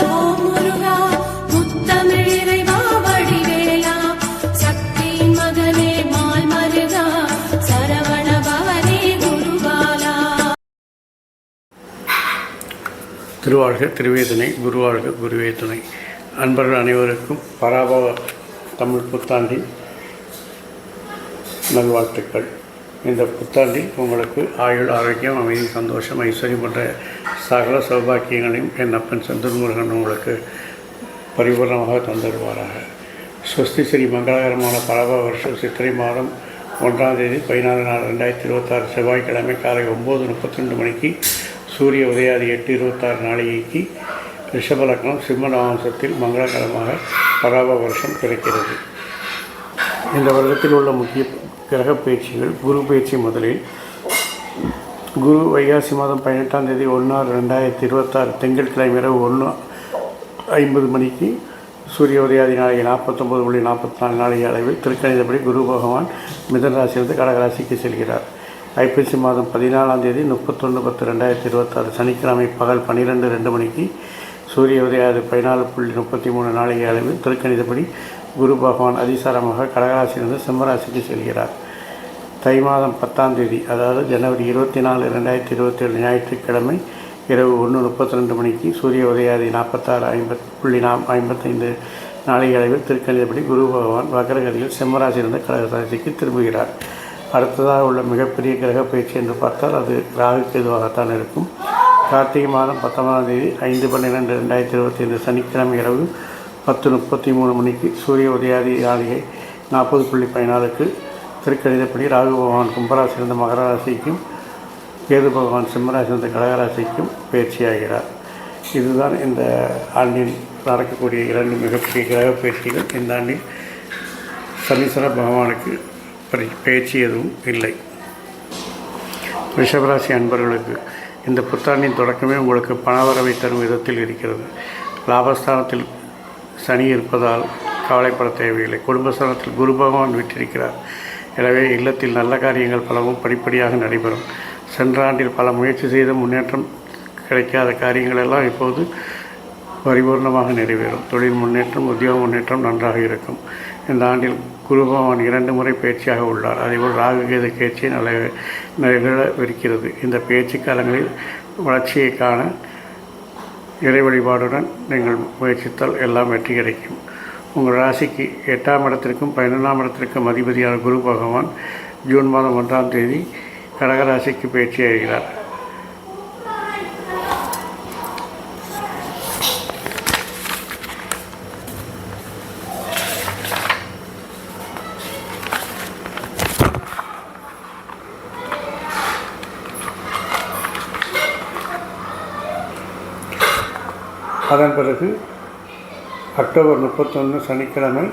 ஓம் முருகா முத்தமிழ் இறைவா வடிவேலா சக்தியின் மகனே மால் மருகா சரவண பவனே குருபாலா. திருவாழ்க திருவேதுணை, குருவாழ்க குருவே துணை. அன்பர்கள் அனைவருக்கும் பராபவ தமிழ் புத்தாண்டின் நல்வாழ்த்துக்கள். இந்த புத்தாண்டில் உங்களுக்கு ஆயுள், ஆரோக்கியம், அமைதி, சந்தோஷம், ஐஸ்வர்யம் போன்ற சகல சௌபாக்கியங்களையும் என் அப்பன் செந்தூர் முருகன் உங்களுக்கு பரிபூர்ணமாக தந்துடுவாராக. ஸ்வஸ்தி ஸ்ரீ மங்களகரமான பராபவ வருஷம் சித்திரை மாதம் 1ஆம் தேதி 14 நாள் 2026 செவ்வாய்க்கிழமை காலை 9:32 மணிக்கு சூரிய உதயாதி 8:26 நாளிகைக்கு ரிஷபலக்னம் சிம்ம நவாம்சத்தில் மங்களகரமாக பராபவ வருஷம் பிறக்கிறது. இந்த வருடத்தில் உள்ள முக்கிய கிரக பயிற்சிகள். குரு பயிற்சி முதலில் குரு வைகாசி மாதம் 18ஆம் தேதி 1/6/2026 திங்கட்கிழமை இரவு 1:50 மணிக்கு சூரிய உதயாதி நாளிகை 49:44 நாளிகை அளவில் திருக்கணிதப்படி குரு பகவான் மிதன ராசியிலிருந்து கடகராசிக்கு செல்கிறார். ஐப்பசி மாதம் 14ஆம் தேதி 31/10/2026 சனிக்கிழமை பகல் 12:02 மணிக்கு சூரிய உதயாதி 14:33 நாளிகை அளவில் திருக்கணிதப்படி குரு பகவான் அதிசாரமாக கடகராசியிலிருந்து சிம்மராசிக்கு செல்கிறார். தை மாதம் 10ஆம் தேதி அதாவது ஜனவரி 24, 2027 ஞாயிற்றுக்கிழமை இரவு 1:32 மணிக்கு சூரிய உதயாதி 46:55 நாளிகை அளவில் திருக்கணிதப்படி குரு பகவான் வக்ரகதியில் சிம்மராசியிலிருந்து கடகராசிக்கு திரும்புகிறார். அடுத்ததாக உள்ள மிகப்பெரிய கிரக பயிற்சி என்று பார்த்தால் அது ராகு கேதுவாகத்தான் இருக்கும். கார்த்திகை மாதம் 19ஆம் தேதி 5/12/2025 சனிக்கிழமை இரவு 10:33 மணிக்கு சூரிய உதயாதி நாளிகை 40:14க்கு திருக்கணிதப்படி ராகு பகவான் கும்பராசிலிருந்து மகர ராசிக்கும் கேது பகவான் சிம்மராசிலிருந்து கடகராசிக்கும் பயிற்சியாகிறார். இதுதான் இந்த ஆண்டில் நடக்கக்கூடிய 2 மிகப்பெரிய கிரக பயிற்சிகள். இந்த ஆண்டில் சனீஸ்வர பகவானுக்கு பயிற்சி எதுவும் இல்லை. ரிஷபராசி அன்பர்களுக்கு இந்த புத்தாண்டின் தொடக்கமே உங்களுக்கு பணவரவை தரும் விதத்தில் இருக்கிறது. லாபஸ்தானத்தில் சனி இருப்பதால் கவலைப்பட தேவையில்லை. குடும்பஸ்தானத்தில் குரு பகவான் விட்டிருக்கிறார். எனவே இல்லத்தில் நல்ல காரியங்கள் பலவும் படிப்படியாக நடைபெறும். சென்ற ஆண்டில் பல முயற்சி செய்த முன்னேற்றம் கிடைக்காத காரியங்கள் எல்லாம் இப்போது பரிபூர்ணமாக நிறைவேறும். தொழில் முன்னேற்றம், உத்தியோக முன்னேற்றம் நன்றாக இருக்கும். இந்த ஆண்டில் குரு பகவான் 2 முறை பயிற்சியாக உள்ளார். அதேபோல் ராகு கேது பயிற்சி நிகழவிருக்கிறது. இந்த பயிற்சி காலங்களில் வளர்ச்சியை காண இறை வழிபாடுடன் நீங்கள் முயற்சித்தால் எல்லாம் வெற்றி கிடைக்கும். உங்கள் ராசிக்கு 8ஆம் இடத்திற்கும் 11ஆம் இடத்திற்கும் அதிபதியான குரு பகவான் ஜூன் மாதம் 1ஆம் தேதி கடகராசிக்கு பயிற்சியாகிறார். அதன் பிறகு அக்டோபர் 31 சனிக்கிழமை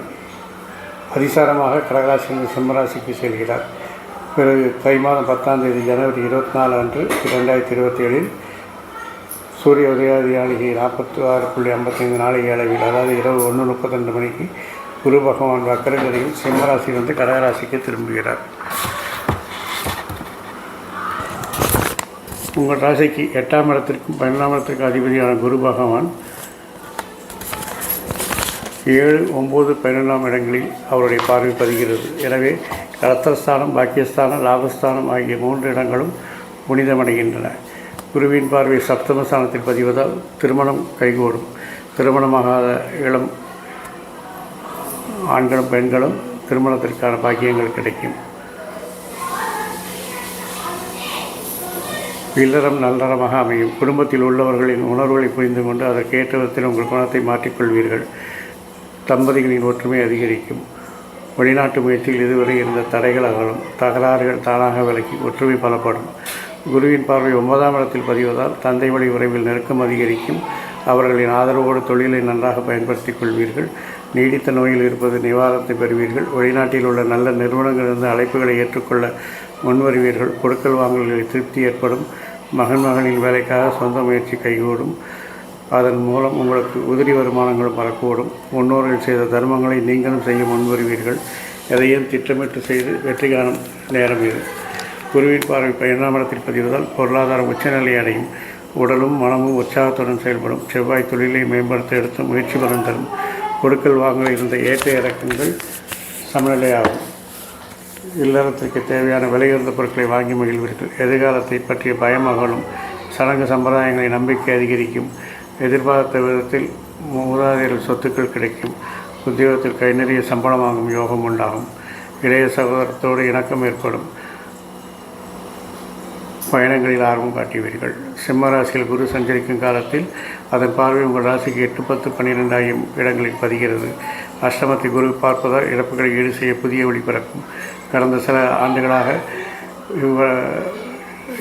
அதிசாரமாக கடகராசியிலிருந்து சிம்மராசிக்கு செல்கிறார். பிறகு தை மாதம் 10ஆம் தேதி ஜனவரி 24 அன்று 2027 சூரிய உதயாதி நாளிகை 46:55 நாளிகை அளவில் அதாவது இரவு 1:32 மணிக்கு குரு பகவான் வக்ரகதியில் சிம்மராசியிலிருந்து கடகராசிக்கு திரும்புகிறார். உங்கள் ராசிக்கு 8ஆம் இடத்திற்கும் 12ஆம் இடத்திற்கும் அதிபதியான குரு பகவான் 7, 9, 12ஆம் இடங்களில் அவருடைய பார்வை பதிகிறது. எனவே கலத்திரஸ்தானம், பாக்கியஸ்தானம், லாபஸ்தானம் ஆகிய 3 இடங்களும் புனிதமடைகின்றன. குருவின் பார்வை சப்தமஸ்தானத்தில் பதிவதால் திருமணம் கைகூடும். திருமணமாகாத இளம் ஆண்களும் பெண்களும் திருமணத்திற்கான பாக்கியங்கள் கிடைக்கும். இல்லறம் நல்லறமாக அமையும். குடும்பத்தில் உள்ளவர்களின் உணர்வுகளை புரிந்து கொண்டு அதற்கேற்ற விதத்தில் உங்கள் குணத்தை மாற்றிக்கொள்வீர்கள். தம்பதிகளின் ஒற்றுமை அதிகரிக்கும். வெளிநாட்டு முயற்சியில் இதுவரை இருந்த தடைகள் அகலும். தகராறுகள் தானாக விலகி ஒற்றுமை பலப்படும். குருவின் பார்வை 9ஆம் இடத்தில் பதிவதால் தந்தை வழி உறவில் நெருக்கம் அதிகரிக்கும். அவர்களின் ஆதரவோடு தொழிலை நன்றாக பயன்படுத்திக் கொள்வீர்கள். நீடித்த நோயில் இருப்பது நிவாரணத்தை பெறுவீர்கள். வெளிநாட்டில் உள்ள நல்ல நிறுவனங்களிலிருந்து அழைப்புகளை ஏற்றுக்கொள்ள முன்வருவீர்கள். கொடுக்கல் வாங்கல்களில் திருப்தி ஏற்படும். மகனின் வேலைக்காக சொந்த முயற்சி கைகூடும். அதன் மூலம் உங்களுக்கு உதிரி வருமானங்களும் வரக்கூடும். முன்னோர்கள் செய்த தர்மங்களை நீங்களும் செய்ய முன்வருவீர்கள். எதையும் திட்டமிட்டு செய்து வெற்றி காணும் நேரம் இது. குருவின் பார்வை 12ஆம் இடத்தில் பதிவதால் பொருளாதாரம் உச்சநிலை அடையும். உடலும் மனமும் உற்சாகத்துடன் செயல்படும். செவ்வாய் தொழிலை மேம்படுத்த எடுத்து முயற்சி பலன் தரும். கொடுக்கல் வாங்க இருந்த ஏற்ற இறக்கங்கள் சமநிலையாகும். இல்லறத்திற்கு தேவையான விலையுயர்ந்த பொருட்களை வாங்கி மகிழ்வீர்கள். எதிர்காலத்தை பற்றிய பயம் அகலும். சடங்கு சம்பிரதாயங்களை நம்பிக்கை அதிகரிக்கும். எதிர்பார்த்த விதத்தில் மூதாதையர்கள் சொத்துக்கள் கிடைக்கும். உத்தியோகத்தில் கை நிறைய சம்பளம் வாங்கும் யோகம் உண்டாகும். இளைய சகோதரத்தோடு இணக்கம் ஏற்படும். பயணங்களில் ஆர்வம் காட்டுவீர்கள். சிம்ம ராசியில் குரு சஞ்சரிக்கும் காலத்தில் அதன் பார்வை உங்கள் ராசிக்கு 8, 10, 12 ஆகிய இடங்களில் பதிகிறது. அஷ்டமத்தை குரு பார்ப்பதால் இழப்புகளை ஈடு செய்ய புதிய ஒளி பிறக்கும். கடந்த சில ஆண்டுகளாக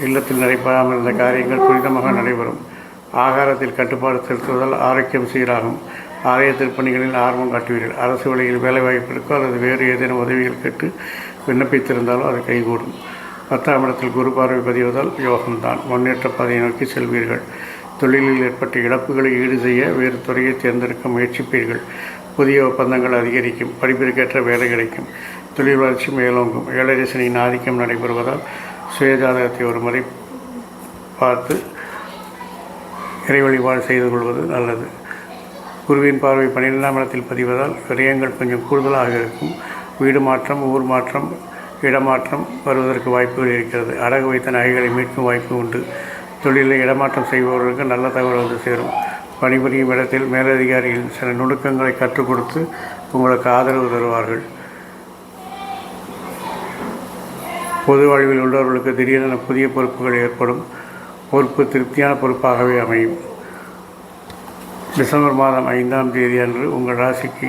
இல்லத்தில் நடைபெறாமல் இருந்த காரியங்கள் துரிதமாக நடைபெறும். ஆகாரத்தில் கட்டுப்பாடு செலுத்துவதால் ஆரோக்கியம் சீராகும். ஆலய திருப்பணிகளில் ஆர்வம் காட்டுவீர்கள். அரசு வழியில் வேலைவாய்ப்பு இருக்கோ அல்லது வேறு ஏதேனும் உதவிகள் கேட்டு விண்ணப்பித்திருந்தாலும் அது கைகூடும். 10ஆம் இடத்தில் குரு பார்வை பதிவதால் யோகம்தான். முன்னேற்ற பாதையை நோக்கி செல்வீர்கள். தொழிலில் ஏற்பட்ட இழப்புகளை ஈடு செய்ய வேறு துறையை தேர்ந்தெடுக்க முயற்சிப்பீர்கள். புதிய ஒப்பந்தங்கள் அதிகரிக்கும். படிப்பிற்கேற்ற வேலை கிடைக்கும். தொழில் வளர்ச்சி மேலோங்கும். 7.5 சனியின் ஆதிக்கம் நடைபெறுவதால் சுயஜாதகத்தை ஒரு முறை பார்த்து இறை வழிபாடு செய்து கொள்வது நல்லது. குருவின் பார்வை 12ஆம் இடத்தில் பதிவதால் விரயங்கள் கொஞ்சம் கூடுதலாக இருக்கும். வீடு மாற்றம், ஊர் மாற்றம், இடமாற்றம் வருவதற்கு வாய்ப்புகள் இருக்கிறது. அடகு வைத்த நகைகளை மீட்கும் வாய்ப்பு உண்டு. தொழிலில் இடமாற்றம் செய்பவர்களுக்கு நல்ல தகவல் வந்து சேரும். பணிபுரியும் இடத்தில் மேலதிகாரிகள் சில நுணுக்கங்களை கற்றுக் கொடுத்து உங்களுக்கு ஆதரவு தருவார்கள். பொது வாழ்வில் உள்ளவர்களுக்கு திடீரென புதிய பொறுப்புகள் ஏற்படும். பொறுப்பு திருப்தியான பொறுப்பாகவே அமையும். டிசம்பர் மாதம் 5ஆம் தேதி அன்று உங்கள் ராசிக்கு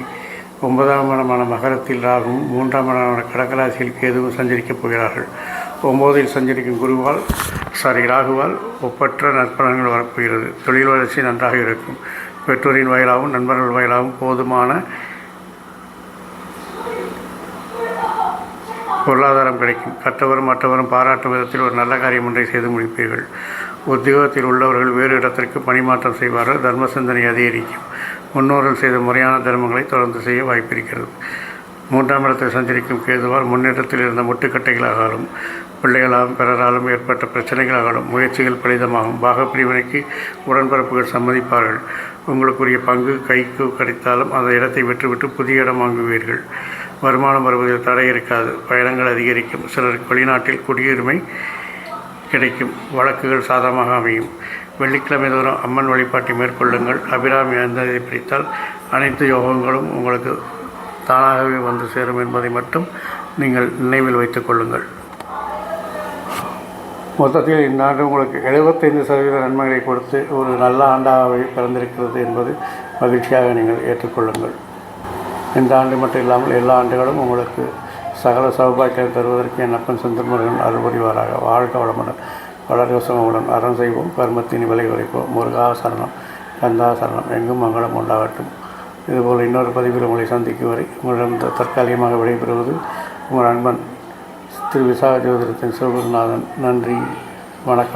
9ஆம் இடமான மகரத்தில் ராகுவும் 3ஆம் இடமான கடகராசியில் கேதுவும் சஞ்சரிக்கப் போகிறார்கள். 9இல் சஞ்சரிக்கும் ராகுவால் ஒப்பற்ற நற்பலன்கள் வரப்போகிறது. தொழில் வளர்ச்சி நன்றாக இருக்கும். பெற்றோரின் வாயிலாகவும் நண்பர்கள் வாயிலாகவும் போதுமான பொருளாதாரம் கிடைக்கும். கற்றவரும் மற்றவரும் பாராட்டும் விதத்தில் ஒரு நல்ல காரியம் ஒன்றை செய்து முடிப்பீர்கள். உத்தியோகத்தில் உள்ளவர்கள் வேறு இடத்திற்கு பணிமாற்றம் செய்வார்கள். தர்ம சிந்தனை அதிகரிக்கும். முன்னோர்கள் செய்த முறையான தர்மங்களை தொடர்ந்து செய்ய வாய்ப்பிருக்கிறது. 3ஆம் இடத்தில் சஞ்சரிக்கும் கேதுவால் முன்னேற்றத்தில் இருந்த முட்டுக்கட்டைகளாகாலும் பிள்ளைகளாலும் பிறராலும் ஏற்பட்ட பிரச்சனைகளாகாலும் முயற்சிகள் பலிதமாகும். பாகப்பிரிவினைக்கு உடன்பிறப்புகள் சம்மதிப்பார்கள். உங்களுக்குரிய பங்கு கைக்கு கிடைத்தாலும் அந்த இடத்தை விட்டுவிட்டு புதிய இடம் வாங்குவீர்கள். வருமானம் வருவதில் தடை இருக்காது. பயணங்கள் அதிகரிக்கும். சிலருக்கு வெளிநாட்டில் குடியுரிமை கிடைக்கும். வழக்குகள் சாதகமாக அமையும். வெள்ளிக்கிழமை தோறும் அம்மன் வழிபாட்டை மேற்கொள்ளுங்கள். அபிராமி அந்ததை பிடித்தால் அனைத்து யோகங்களும் உங்களுக்கு தானாகவே வந்து சேரும் என்பதை மட்டும் நீங்கள் நினைவில் வைத்துக் கொள்ளுங்கள். மொத்தத்தில் இந்த ஆண்டு உங்களுக்கு 75% நன்மைகளை கொடுத்து ஒரு நல்ல ஆண்டாகவே பிறந்திருக்கிறது என்பது மகிழ்ச்சியாக நீங்கள் ஏற்றுக்கொள்ளுங்கள். இந்த ஆண்டு மட்டும் இல்லாமல் எல்லா ஆண்டுகளும் உங்களுக்கு சகல சௌபாக்கியம் தருவதற்கு என் அப்பன் சந்திரமுருகன் அருள் புரிவாராக. வாழ்க வளமுடன், வளர்க சுகமுடன், அறம் செய்வோம், கர்மத்தின் விலை குறைப்போம். முருகா சரணம், கந்தா சரணம், எங்கும் மங்களம் உண்டாகட்டும். இதுபோல் இன்னொரு பதிவில் உங்களை சந்திக்கும் வரை உங்களிடம் தற்காலிகமாக விடைபெறுவது உங்கள் நண்பன் திரு விசாக ஜோதிடத்தின் சிவகுருநாதன். நன்றி, வணக்கம்.